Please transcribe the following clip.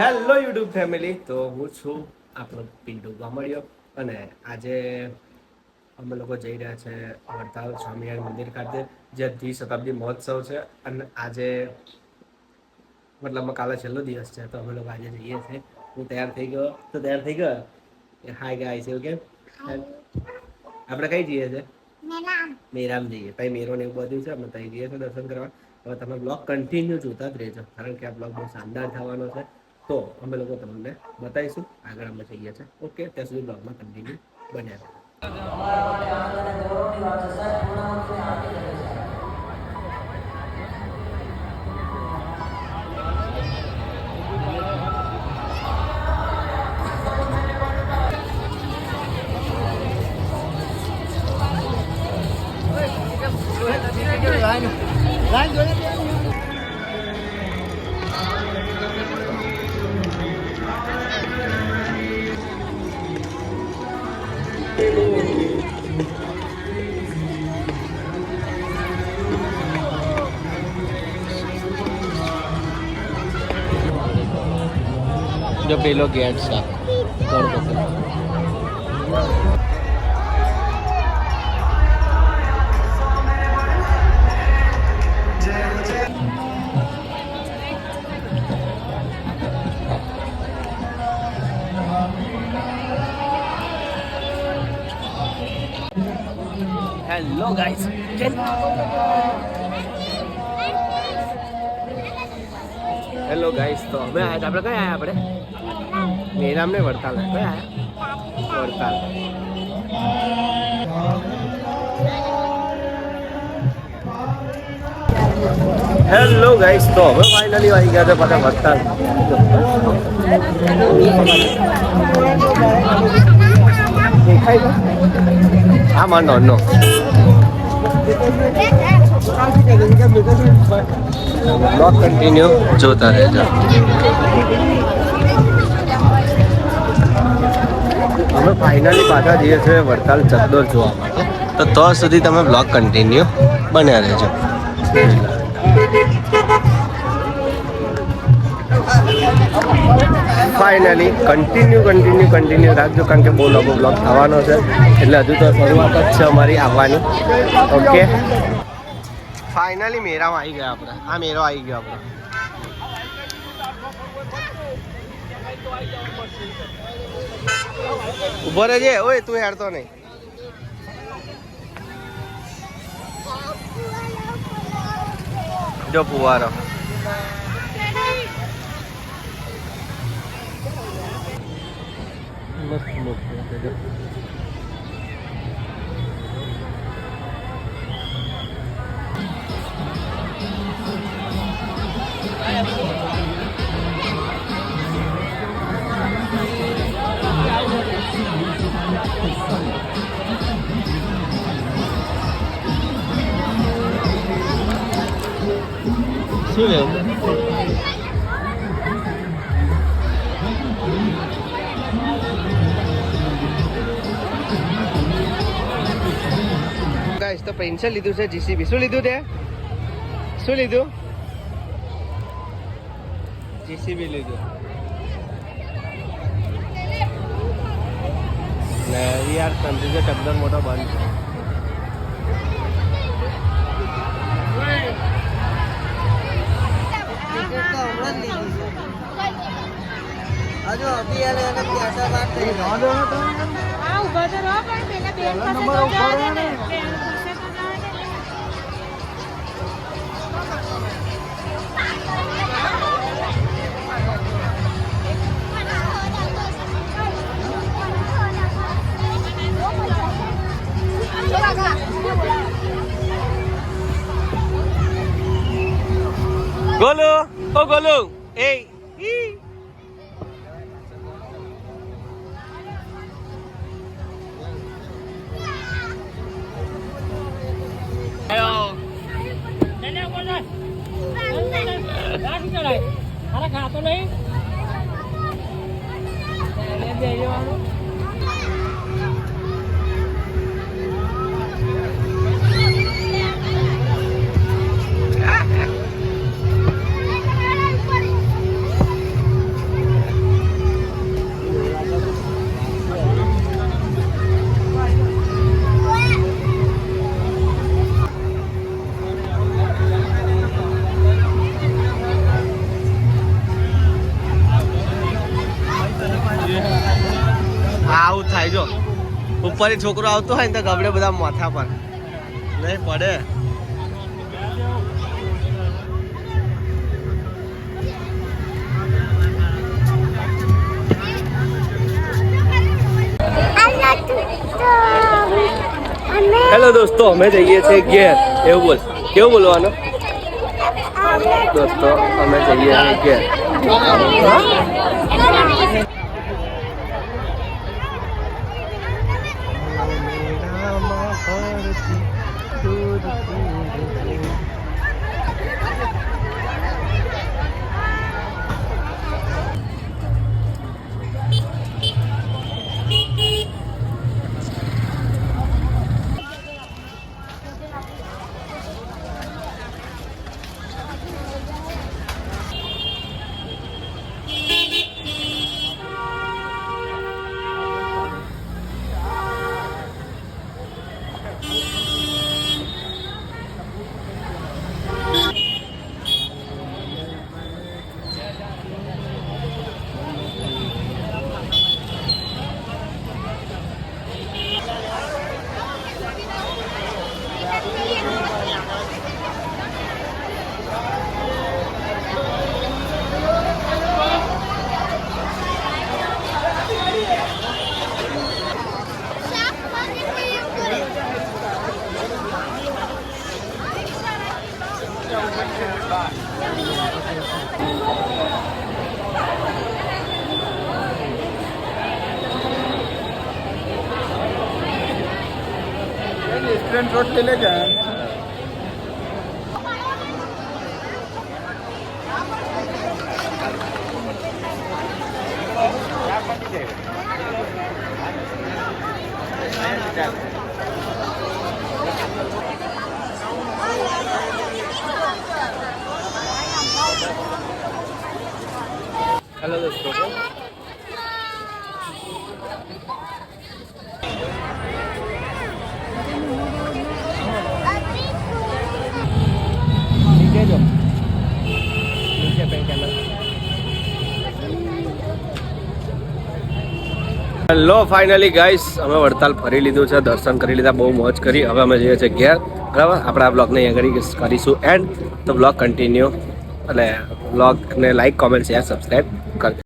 Hello YouTube family, તો હું છું આપણો પિન્ટુ ગામડિયો અને આજે અમે લોકો જઈ રહ્યા છે વડતાલ સ્વામિનારાયણ મંદિર ખાતે, જે દ્વિશતાબ્દી મહોત્સવ છે. અને આજે મતલબ કાલે છેલ્લો દિવસ છે, તો અમે લોકો આજે જઈએ છીએ. હું તૈયાર થઈ ગયો. તો તૈયાર થઈ ગયો. હાય ગાઈસ, એવું કેમ? આપણે કઈ જઈએ છે? મેરામ જઈએ. પછી મેરો ને એવું બધું છે, અમે ત્યાં જઈએ છીએ દર્શન કરવા. હવે તમે બ્લોગ કન્ટિન્યુ જોતા જ રહેજો, કારણ કે આ બ્લોગ બહુ શાનદાર થવાનો છે. તો અમે લોકો તમને બતાવીશું આગળ અમે જઈએ છીએ. ઓકે, ત્યાં સુધી બ્લોગમાં કન્ટિન્યુ બન્યા રહો. જો પેલો ગેટ છે Ganpati. Hello guys, hello guys. તો હવે આપણે કઈ આવ્યા? આપણે મેરામ ને વડતાલ. કઈ આવ્યા? વડતાલ. હેલો ગાઈસ, તો હવે ફાઇનલી આવી ગયા છે પાછા વડતાલ. દેખાય છે? હા, માનો નો બ્લોગ કન્ટિન્યુ જોતા રહેજો. અમે ફાઇનલી પાછા જઈએ છીએ વડતાલ ચકડોળ જોવા માટે. તો સુધી તમે બ્લોગ કન્ટિન્યુ બન્યા રહેજો. ફાઇનલી કન્ટિન્યુ રાખજો, કારણ કે બહુ લાંબો બ્લોગ થવાનો છે. એટલે હજુ તો શરૂઆત જ છે અમારી આવવાની. ઓકે, ફાઇનલી મેરામાં આવી ગયા આપણે. આ મેરો આવી ગયો આપણે. ઉભો રહેજે. ઓય, તું હેરતો નહીં. જો ફુવારો. મસ્ત શું લેવું? ગાઈસ, તો પેન્સિલ લીધું છે, જીસીબી. શું લીધું તે? શું લીધું? જીસીબી લીધું. ને યાર સંતરી છે ચકડોળ મોટો બંધ છે. ગોલુ, ઓ ગોલુ, એ ખાતો નહીં. ઉપર છોકરો આવતો હોય ને તો ગબડે બધા માથા પર નહીં પડે. હેલો દોસ્તો, અમે જઈએ છીએ ઘેર. એવું બોલ, કેવું બોલવાનું દોસ્તો? અમે જઈએ છીએ ઘેર. रेस्टोरेंट रोड पे ले जाए. हेलो दोस्तों, नीचे जो नीचे पे कैमरा. હેલો ફાઇનલી ગાઈસ, અમે વડતાલ ફરી લીધું છે, દર્શન કરી લીધા, બહુ મોજ કરી. હવે અમે જઈએ છીએ ઘેર. બરાબર, આપણે આ બ્લોગને અહીંયા કરીશું એન્ડ. તો બ્લોગ કન્ટિન્યુ, એટલે બ્લોગને લાઈક, કોમેન્ટ, શેર, સબસ્ક્રાઈબ કરજો.